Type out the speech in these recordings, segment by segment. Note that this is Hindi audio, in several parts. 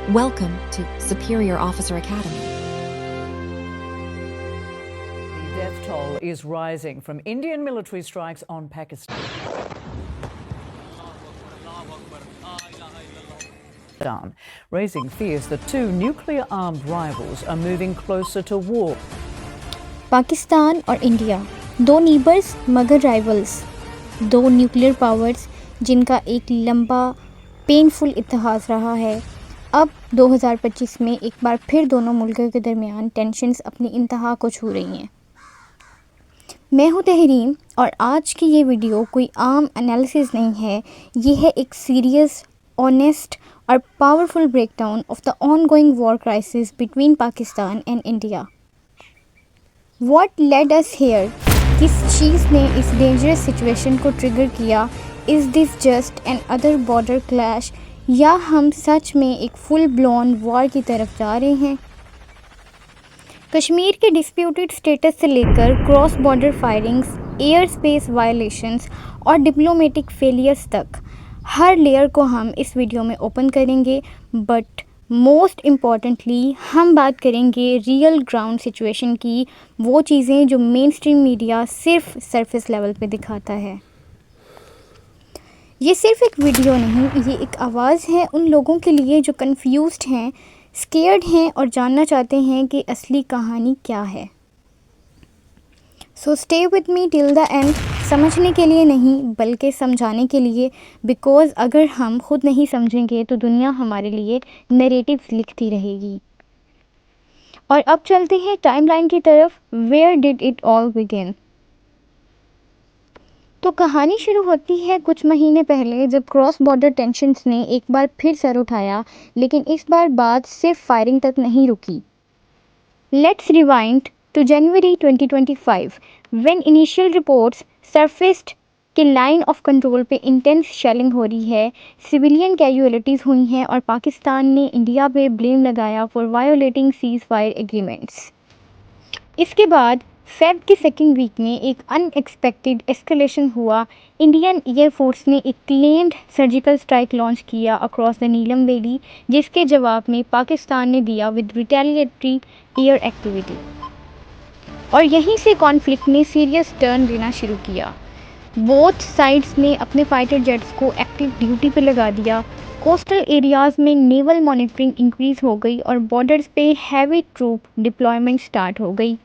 Welcome to Superior Officer Academy. The death toll is rising from Indian military strikes on Pakistan, raising fears that two nuclear-armed rivals are moving closer to war. Pakistan और इंडिया, दो नीबर्स मगर राइवल्स, दो न्यूक्लियर पावर्स जिनका एक लंबा पेनफुल इतिहास रहा है। अब 2025 में एक बार फिर दोनों मुल्कों के दरमियान टेंशन्स अपनी इंतहा को छू रही हैं। मैं हूं तहरीन और आज की ये वीडियो कोई आम एनालिसिस नहीं है। ये है एक सीरियस, ऑनेस्ट और powerful breakdown of the ongoing war crisis between Pakistan and India. What led us here? किस चीज़ ने इस डेंजरस सिचुएशन को ट्रिगर किया? Is this just an other border clash? या हम सच में एक फुल ब्लोन वॉर की तरफ जा रहे हैं? कश्मीर के डिस्प्यूटेड स्टेटस से लेकर cross border firings, air space violations और डिप्लोमेटिक फेलियर्स तक हर लेयर को हम इस वीडियो में ओपन करेंगे। बट मोस्ट इम्पॉर्टेंटली हम बात करेंगे रियल ग्राउंड सिचुएशन की, वो चीज़ें जो मेन स्ट्रीम मीडिया सिर्फ सरफेस लेवल पे दिखाता है। ये सिर्फ एक वीडियो नहीं, ये एक आवाज़ है उन लोगों के लिए जो कंफ्यूज्ड हैं, स्केयर्ड हैं और जानना चाहते हैं कि असली कहानी क्या है। So stay with me till the end, समझने के लिए नहीं बल्कि समझाने के लिए, बिकॉज़ अगर हम खुद नहीं समझेंगे तो दुनिया हमारे लिए नैरेटिव्स लिखती रहेगी। और अब चलते हैं टाइमलाइन की तरफ। Where did it all begin? तो कहानी शुरू होती है कुछ महीने पहले जब क्रॉस बॉर्डर टेंशन्स ने एक बार फिर सर उठाया, लेकिन इस बार बात सिर्फ फायरिंग तक नहीं रुकी। Let's rewind to January 2025 when initial reports surfaced कि लाइन ऑफ कंट्रोल पे इंटेंस शेलिंग हो रही है, सिविलियन कैजुअलिटीज़ हुई हैं और पाकिस्तान ने इंडिया पे ब्लेम लगाया for violating seize fire agreements. इसके बाद फेब के सेकेंड वीक में एक अनएक्सपेक्टेड एस्केलेशन हुआ। इंडियन एयरफोर्स ने एक क्लेम्ड सर्जिकल स्ट्राइक लॉन्च किया अक्रॉस द नीलम वैली, जिसके जवाब में पाकिस्तान ने दिया विद रिटेलिएटरी एयर एक्टिविटी। और यहीं से कॉन्फ्लिक्ट ने सीरियस टर्न लेना शुरू किया। बोथ साइड्स ने अपने फाइटर जेट्स को एक्टिव ड्यूटी पे लगा दिया। कोस्टल एरियाज़ में नेवल मॉनिटरिंग इंक्रीज़ हो गई और बॉर्डर्स पे हैवी ट्रूप डिप्लॉयमेंट स्टार्ट हो गई।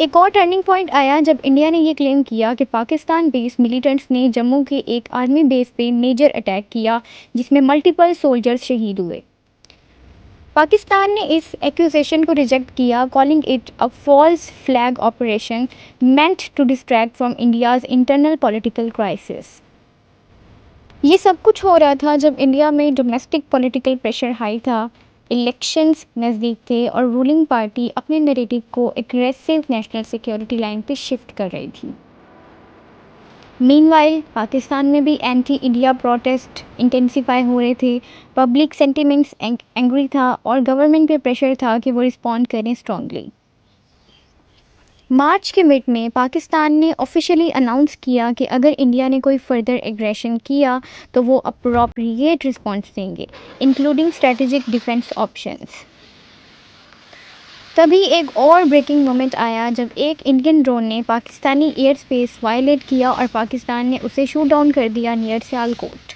एक और टर्निंग पॉइंट आया जब इंडिया ने ये क्लेम किया कि पाकिस्तान बेस्ड मिलिटेंट्स ने जम्मू के एक आर्मी बेस पे मेजर अटैक किया, जिसमें मल्टीपल सोल्जर्स शहीद हुए। पाकिस्तान ने इस एक्यूजेशन को रिजेक्ट किया, calling it a false flag operation meant to distract from India's internal political crisis. ये सब कुछ हो रहा था जब इंडिया में डोमेस्टिक पॉलिटिकल प्रेशर हाई था, इलेक्शंस नज़दीक थे और रूलिंग पार्टी अपने नैरेटिव को एग्रेसिव नेशनल सिक्योरिटी लाइन पे शिफ्ट कर रही थी। मीनवाइल पाकिस्तान में भी एंटी इंडिया प्रोटेस्ट इंटेंसिफाई हो रहे थे, पब्लिक सेंटिमेंट्स एंग्री था और गवर्नमेंट पे प्रेशर था कि वो रिस्पॉन्ड करें स्ट्रांगली। मार्च के मिड में पाकिस्तान ने ऑफिशियली अनाउंस किया कि अगर इंडिया ने कोई फर्दर एग्रेशन किया तो वो अप्रोप्रिएट रिस्पॉन्स देंगे, इंक्लूडिंग स्ट्रेटेजिक डिफेंस ऑप्शंस। तभी एक और ब्रेकिंग मोमेंट आया जब एक इंडियन ड्रोन ने पाकिस्तानी एयर स्पेस वायलेट किया और पाकिस्तान ने उसे शूट डाउन कर दिया नियर सियालकोट।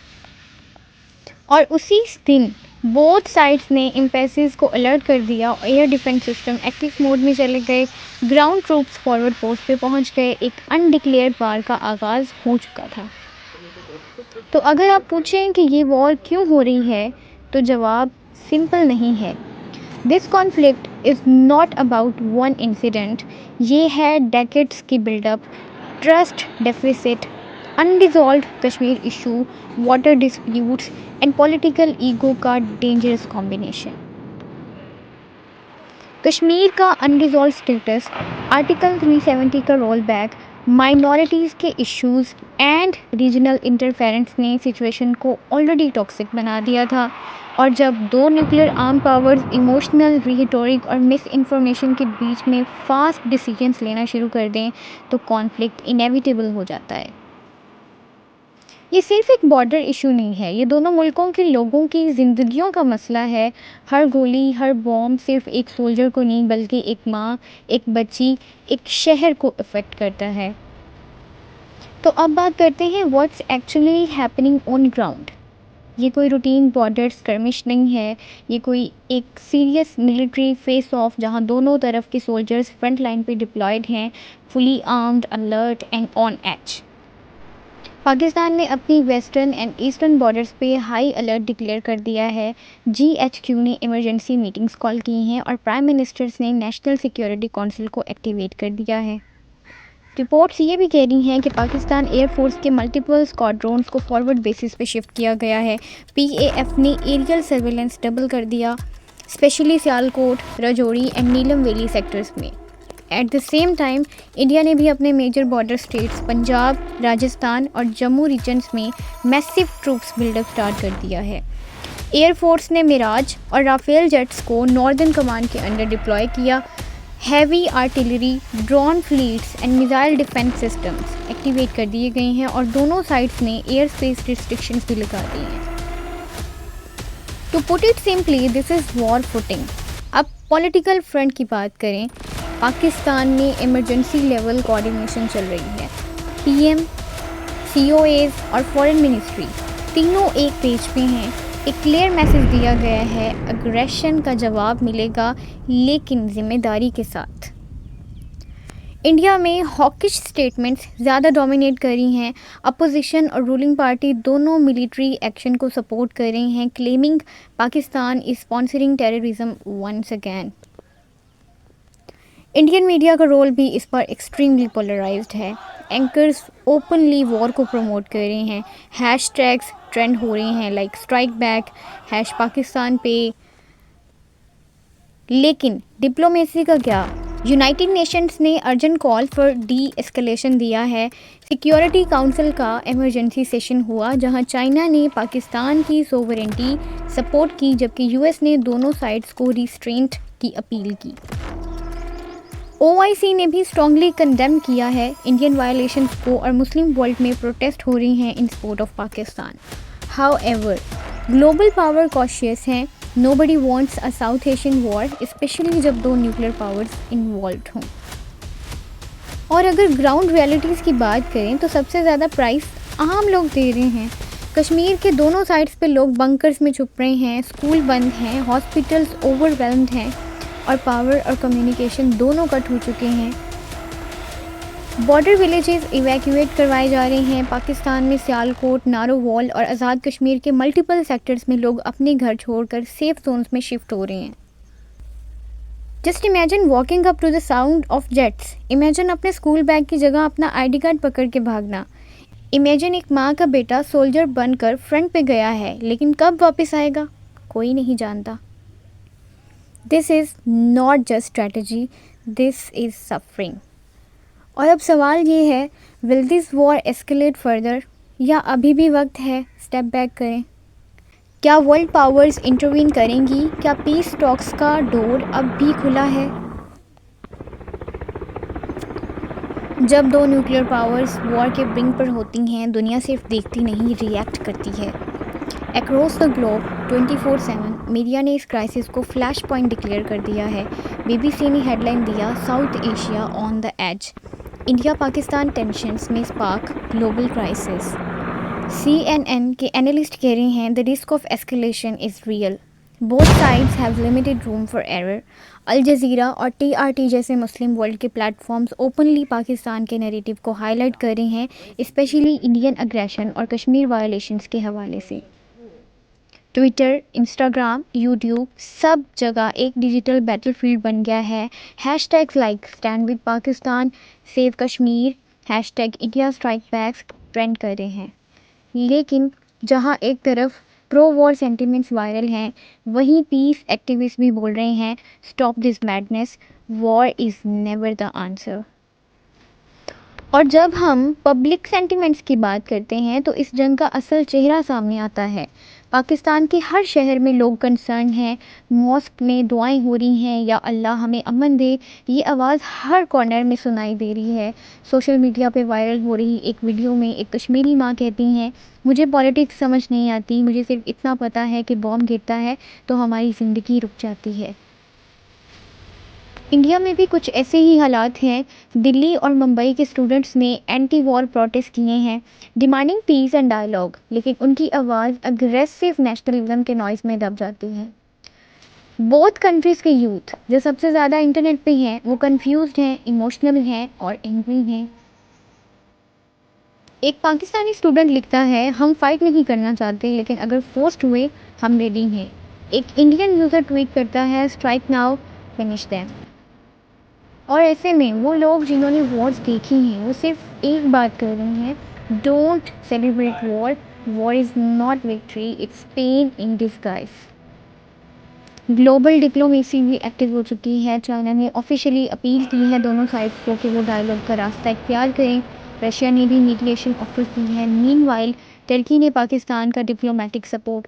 और उसी दिन बोथ साइड्स ने एम्बेसीज को अलर्ट कर दिया, air defence system active mode में चले गए, ग्राउंड ट्रूप्स फॉरवर्ड पोस्ट पे पहुंच गए, एक अनडिक्लेयर्ड वार का आगाज़ हो चुका था। तो अगर आप पूछें कि ये वॉर क्यों हो रही है तो जवाब सिंपल नहीं है। This conflict is not about one incident, ये है डेकेड्स की buildup, trust deficit, unresolved Kashmir issue, water disputes and political ego का डेंजरस कॉम्बिनेशन। कश्मीर का अनरिजॉल्व स्टेटस, आर्टिकल 370 का रोल बैक, माइनॉरिटीज़ के इश्यूज़ एंड रीजनल इंटरफेरेंस ने सिचुएशन को ऑलरेडी टॉक्सिक बना दिया था। और जब दो nuclear arm powers emotional, rhetoric और मिस इन्फॉर्मेशन के बीच में फास्ट डिसीजंस लेना शुरू कर दें तो कॉन्फ्लिक्ट इनेविटेबल हो जाता है। ये सिर्फ एक बॉर्डर इशू नहीं है, ये दोनों मुल्कों के लोगों की ज़िंदगियों का मसला है। हर गोली, हर बॉम्ब सिर्फ एक सोल्जर को नहीं बल्कि एक माँ, एक बच्ची, एक शहर को अफेक्ट करता है। तो अब बात करते हैं what's actually happening on ground. ये कोई रूटीन बॉर्डर स्कर्मिश नहीं है, ये कोई एक सीरियस मिलिट्री फेस ऑफ जहां दोनों तरफ के सोल्जर्स फ्रंट लाइन पे डिप्लॉयड हैं, fully armed, alert and on edge. Pakistan ने अपनी वेस्टर्न एंड ईस्टर्न बॉर्डर्स पे हाई अलर्ट डिक्लेयर कर दिया है। जीएचक्यू ने इमरजेंसी मीटिंग्स कॉल की हैं और प्राइम मिनिस्टर्स ने नेशनल सिक्योरिटी काउंसिल को एक्टिवेट कर दिया है। रिपोर्ट्स ये भी कह रही हैं कि पाकिस्तान एयरफोर्स के मल्टीपल स्क्वाड्रॉन्स को फॉरवर्ड बेसिस पे शिफ्ट किया गया है। पीएएफ ने एरियल सर्वेलेंस डबल कर दिया, specially Sialkot, Rajouri and Neelam valley sectors में। At the same time India ने भी अपने major border states Punjab, Rajasthan और जम्मू रीजन्स में मैसिव ट्रूप्स बिल्डअप स्टार्ट कर दिया है। एयरफोर्स ने मिराज और राफेल जेट्स को नॉर्दर्न कमांड के अंडर डिप्लॉय किया। Heavy artillery, drone fleets and missile defence systems activate कर दिए गए हैं और दोनों साइड्स ने एयर स्पेस रिस्ट्रिक्शंस भी लगा दी हैं। To put it simply, this is war footing. अब पॉलिटिकल फ्रंट की बात करें, पाकिस्तान में इमरजेंसी लेवल कोऑर्डिनेशन चल रही है। पीएम, सीओएज और फॉरेन मिनिस्ट्री तीनों एक पेज पे हैं। एक क्लियर मैसेज दिया गया है, अग्रेशन का जवाब मिलेगा लेकिन जिम्मेदारी के साथ। इंडिया में हॉकिश स्टेटमेंट्स ज़्यादा डोमिनेट कर रही हैं। अपोजिशन और रूलिंग पार्टी दोनों मिलिट्री एक्शन को सपोर्ट कर रही हैं, claiming Pakistan is sponsoring terrorism once again. Indian media का रोल भी इस पर एक्सट्रीमली पोलराइज्ड है। एंकर्स ओपनली वॉर को प्रमोट कर रहे हैं, हैशटैग्स ट्रेंड हो रहे हैं like strike back, hash Pakistan पे। लेकिन डिप्लोमेसी का क्या? यूनाइटेड नेशंस ने urgent call for de escalation दिया है। सिक्योरिटी काउंसिल का इमरजेंसी सेशन हुआ जहां चाइना ने पाकिस्तान की सोवरेंटी सपोर्ट की जबकि यूएस ने दोनों साइड्स को रिस्ट्रेंट की अपील की। ओआईसी ने भी स्ट्रांगली कंडेम किया है इंडियन वायलेशंस को और मुस्लिम वर्ल्ड में प्रोटेस्ट हो रही हैं in support of Pakistan. However, global power cautious हैं। Nobody wants a South Asian war, specially जब दो न्यूक्लियर पावर्स इन्वॉल्व हों। और अगर ग्राउंड रियलिटीज़ की बात करें तो सबसे ज़्यादा प्राइस आम लोग दे रहे हैं। कश्मीर के दोनों साइड्स पे लोग बंकर्स में छुप रहे हैं, स्कूल बंद हैं, हॉस्पिटल्स ओवरवेल्म्ड हैं और पावर और कम्युनिकेशन दोनों कट हो चुके हैं। बॉर्डर विलेजेस इवैक्यूएट करवाए जा रहे हैं। पाकिस्तान में सियालकोट, नारोवाल और आज़ाद कश्मीर के मल्टीपल सेक्टर्स में लोग अपने घर छोड़कर सेफ जोन्स में शिफ्ट हो रहे हैं। Just imagine walking up to the sound of jets. Imagine अपने स्कूल बैग की जगह अपना आईडी कार्ड पकड़ के भागना। इमेजिन एक माँ का बेटा सोल्जर बनकर फ्रंट पे गया है लेकिन कब वापस आएगा कोई नहीं जानता। This is not just strategy, this is suffering. और अब सवाल ये है, will this war escalate further या अभी भी वक्त है स्टेप बैक करें? क्या वर्ल्ड पावर्स इंटरवीन करेंगी? क्या पीस टॉक्स का डोर अब भी खुला है? जब दो न्यूक्लियर पावर्स वॉर के ब्रिंक पर होती हैं, दुनिया सिर्फ देखती नहीं रिएक्ट करती है। अक्रॉस द ग्लोब 24/7 मीडिया ने इस क्राइसिस को फ्लैश पॉइंट डिक्लेयर कर दिया है। बीबीसी ने हेडलाइन दिया, South Asia on the edge, India Pakistan tensions में स्पार्क ग्लोबल क्राइसिस। CNN के एनालिस्ट कह रहे हैं the risk of escalation is real, both sides have limited room for error. Al Jazeera और TRT जैसे मुस्लिम वर्ल्ड के प्लेटफॉर्म्स ओपनली पाकिस्तान के नैरेटिव को हाईलाइट कर रहे हैं, स्पेशली इंडियन अग्रेशन और कश्मीर वायलेशंस के हवाले से। ट्विटर, इंस्टाग्राम, यूट्यूब सब जगह एक डिजिटल बैटलफील्ड बन गया है। Hashtags like stand with Pakistan, save Kashmir, hashtag India strike backs trend कर रहे हैं। लेकिन जहां एक तरफ प्रो वॉर सेंटिमेंट्स वायरल हैं, वहीं पीस एक्टिविस्ट भी बोल रहे हैं stop this madness, war is never the answer. और जब हम पब्लिक सेंटिमेंट्स की बात करते हैं तो इस जंग का असल चेहरा सामने आता है। पाकिस्तान के हर शहर में लोग कंसर्न हैं, मॉस्क में दुआएं हो रही हैं या अल्लाह हमें अमन दे, ये आवाज़ हर कॉर्नर में सुनाई दे रही है। सोशल मीडिया पे वायरल हो रही एक वीडियो में एक कश्मीरी माँ कहती हैं, मुझे पॉलिटिक्स समझ नहीं आती, मुझे सिर्फ इतना पता है कि बॉम्ब गिरता है तो हमारी ज़िंदगी रुक जाती है। इंडिया में भी कुछ ऐसे ही हालात हैं। दिल्ली और मुंबई के स्टूडेंट्स ने एंटी वॉर प्रोटेस्ट किए हैं, डिमांडिंग पीस एंड डायलॉग, लेकिन उनकी आवाज़ अग्रेसिव नेशनलिज्म के नॉइस में दब जाती है। बोथ कंट्रीज़ के यूथ जो सबसे ज़्यादा इंटरनेट पे हैं वो कंफ्यूज्ड हैं, इमोशनल हैं और एंग्री हैं। एक पाकिस्तानी स्टूडेंट लिखता है, हम फाइट नहीं करना चाहते लेकिन अगर फोर्स्ड हुए हम रेडी हैं। एक इंडियन यूज़र ट्वीट करता है, स्ट्राइक नाउ फिनिश देम। और ऐसे में वो लोग जिन्होंने वॉर्स देखी हैं वो सिर्फ एक बात कर रहे हैं, don't celebrate war, war is not victory, it's pain in disguise. Global diplomacy भी एक्टिव हो चुकी है। चाइना ने ऑफिशियली अपील की है दोनों साइड्स को कि वो डायलॉग का रास्ता इख्तियार करें। रशिया ने भी मीडिएशन ऑफर की है। मीनवाइल टर्की ने पाकिस्तान का डिप्लोमेटिक सपोर्ट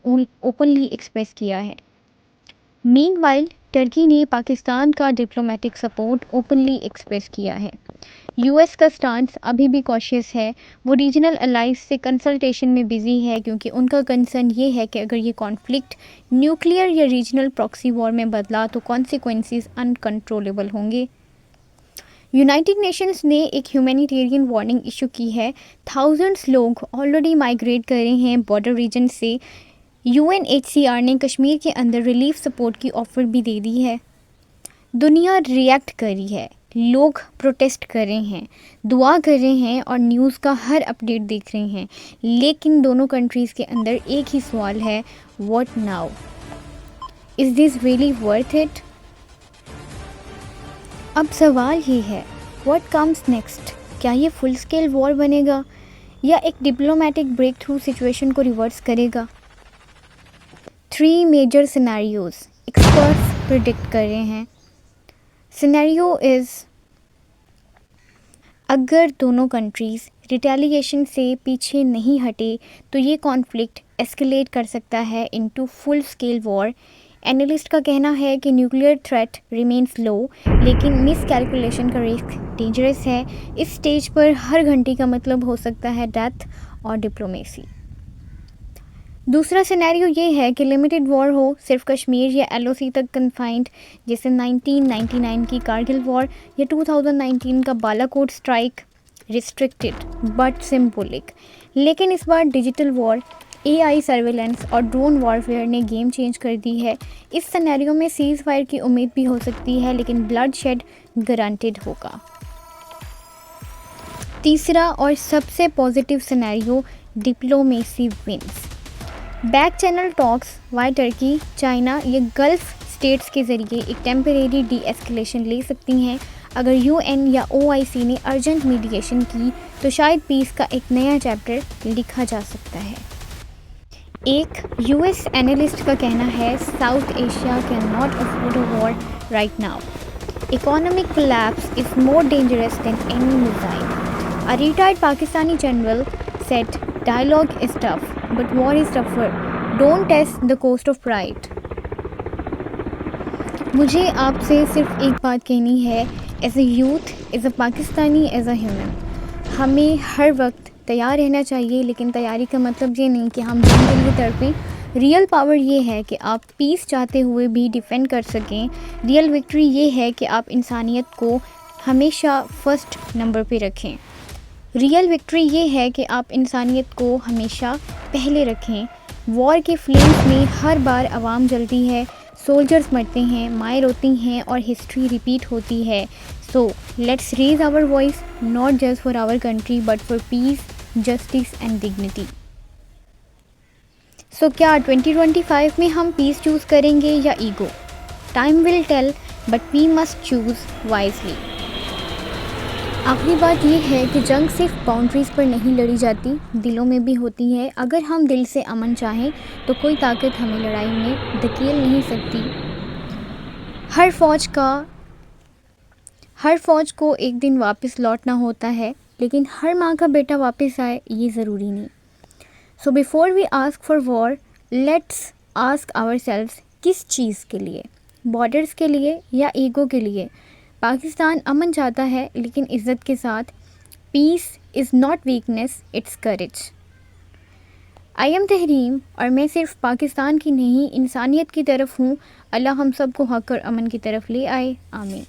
ओपनली एक्सप्रेस किया है। यूएस का स्टांस अभी भी कॉशियस है। वो रीजनल अलाइज से कंसल्टेशन में बिजी है क्योंकि उनका कंसर्न ये है कि अगर ये कॉन्फ्लिक्ट न्यूक्लियर या रीजनल प्रॉक्सी वॉर में बदला तो कॉन्सिक्वेंसेस अनकंट्रोलेबल होंगे। यूनाइटेड नेशंस ने एक ह्यूमैनिटेरियन वार्निंग इशू की है। थाउजेंड्स लोग ऑलरेडी माइग्रेट कर रहे हैं बॉर्डर रीजन से। यूएनएचसीआर ने कश्मीर के अंदर रिलीफ सपोर्ट की ऑफ़र भी दे दी है। दुनिया रिएक्ट कर रही है, लोग प्रोटेस्ट कर रहे हैं, दुआ कर रहे हैं और न्यूज़ का हर अपडेट देख रहे हैं, लेकिन दोनों कंट्रीज़ के अंदर एक ही सवाल है, what now? Is this really worth it? अब सवाल ये है, व्हाट कम्स नेक्स्ट? क्या ये फुल स्केल वॉर बनेगा या एक डिप्लोमेटिक ब्रेक थ्रू सिचुएशन को रिवर्स करेगा? 3 मेजर सिनेरियोज एक्सपर्ट्स प्रिडिक्ट कर रहे हैं। सिनेरियो इज़, अगर दोनों कंट्रीज़ रिटेलिएशन से पीछे नहीं हटे तो ये कॉन्फ्लिक्ट एस्केलेट कर सकता है into full scale war. Analyst का कहना है कि न्यूक्लियर थ्रेट रिमेन्स लो, लेकिन मिस कैलकुलेशन का रिस्क डेंजरस है। इस स्टेज पर हर घंटे का मतलब हो सकता है डेथ और डिप्लोमेसी। दूसरा सिनेरियो ये है कि लिमिटेड वॉर हो, सिर्फ कश्मीर या एलओसी तक कन्फाइंड, जैसे 1999 की कारगिल वॉर या 2019 का Balakot strike, restricted but symbolic. लेकिन इस बार डिजिटल वॉर, एआई सर्वेलेंस और ड्रोन वॉरफेयर ने गेम चेंज कर दी है। इस सिनेरियो में सीज़ फायर की उम्मीद भी हो सकती है, लेकिन ब्लड शेड गारंटेड होगा। तीसरा और सबसे positive scenario, diplomacy wins. Back channel talks via Turkey, China or Gulf states के ज़रिए एक टेम्परेरी डी एस्केलेशन ले सकती हैं। अगर यूएन या ओआईसी ने अर्जेंट मीडिएशन की तो शायद पीस का एक नया चैप्टर लिखा जा सकता है। एक यूएस एनालिस्ट का कहना है, south Asia can not afford a war right now. Economic collapse is more dangerous than any missile. A retired Pakistani general said, dialogue is tough, but war is tougher. Don't test the cost of pride. मुझे आपसे सिर्फ एक बात कहनी है, as a youth, as a Pakistani, as a human, हमें हर वक्त तैयार रहना चाहिए। लेकिन तैयारी का मतलब ये नहीं कि हम जंग के लिए तड़पें। रियल पावर ये है कि आप पीस चाहते हुए भी डिफेंड कर सकें। रियल विक्ट्री ये है कि आप इंसानियत को हमेशा फर्स्ट नंबर पे रखें। रियल विक्ट्री ये है कि आप इंसानियत को हमेशा पहले रखें। वॉर के फ्लेम्स में हर बार आवाम जलती है, सोल्जर्स मरते हैं, माएँ रोती हैं और हिस्ट्री रिपीट होती है। So let's raise our voice, not just for our country but for peace, justice and dignity. So क्या 2025 में हम पीस चूज़ करेंगे या ego? Time will tell, but we must choose wisely. आखिरी बात यह है कि जंग सिर्फ बाउंड्रीज़ पर नहीं लड़ी जाती, दिलों में भी होती है। अगर हम दिल से अमन चाहें तो कोई ताकत हमें लड़ाई में धकेल नहीं सकती। हर फौज को एक दिन वापस लौटना होता है, लेकिन हर माँ का बेटा वापस आए ये ज़रूरी नहीं। So before we ask for war, let's ask ourselves, किस चीज़ के लिए? बॉर्डर्स के लिए या ईगो के लिए? पाकिस्तान अमन चाहता है लेकिन इज़्ज़त के साथ। Peace is not weakness, it's courage. I am Tahreem और मैं सिर्फ पाकिस्तान की नहीं इंसानियत की तरफ हूँ। अल्लाह हम सब को हक और अमन की तरफ ले आए, आमीन।